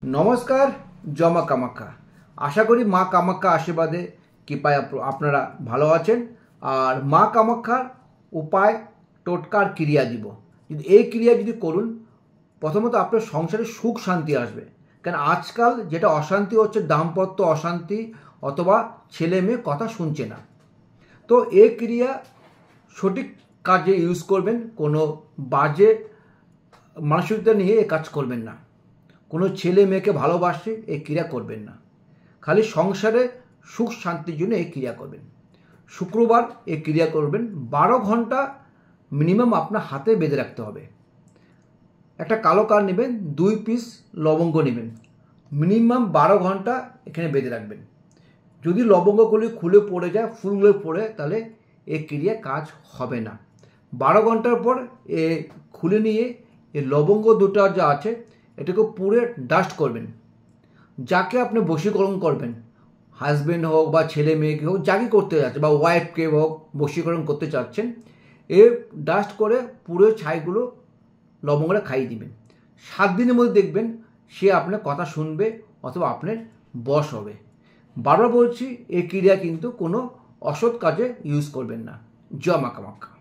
নমস্কার। জমা কামাখ্যা, আশা করি মা কামাখ্যা আশীর্বাদে কৃপায় আপনারা ভালো আছেন। আর মা কামাখ্যার উপায়, টোটকার ক্রিয়া দিব, যদি এই ক্রিয়া যদি করুন, প্রথমত আপনার সংসারে সুখ শান্তি আসবে। কারণ আজকাল যেটা অশান্তি হচ্ছে, দাম্পত্য অশান্তি অথবা ছেলে মেয়ে কথা শুনছে না। তো এই ক্রিয়া সঠিক কাজে ইউজ করবেন, কোনো বাজে মানসিকতা নিয়ে এই কাজ করবেন না। কোনো ছেলে মেয়েকে ভালোবাসে এই ক্রিয়া করবেন না। খালি সংসারে সুখ শান্তির জন্য এই ক্রিয়া করবেন। শুক্রবার এই ক্রিয়া করবেন। 12 ঘন্টা মিনিমাম আপনার হাতে বেঁধে রাখতে হবে। একটা কালো কাঠ নেবেন, 2 পিস লবঙ্গ নেবেন, মিনিমাম 12 ঘন্টা এখানে বেঁধে রাখবেন। যদি লবঙ্গগুলি খুলে পড়ে যায়, ফুলগুলো পড়ে, তাহলে এই ক্রিয়া কাজ হবে না। 12 ঘন্টার পর এ খুলে নিয়ে এই লবঙ্গ দুটো যা আছে এটাকে পুরো ডাস্ট করবেন। যাকে আপনি বশীকরণ করবেন, হাজব্যান্ড হোক বা ছেলে মেয়েকে হোক, যাকে করতে যাচ্ছে, বা ওয়াইফকে হোক বশীকরণ করতে চাচ্ছেন, এ ডাস্ট করে পুরো ছাইগুলো লবঙ্গটা খাইয়ে দিবেন। 7 দিনের মধ্যে দেখবেন সে আপনার কথা শুনবে অথবা আপনার বশ হবে। বারবার বলছি, এই ক্রিয়া কিন্তু কোনো অসৎ কাজে ইউজ করবেন না। জয় মা কামাখ্যা।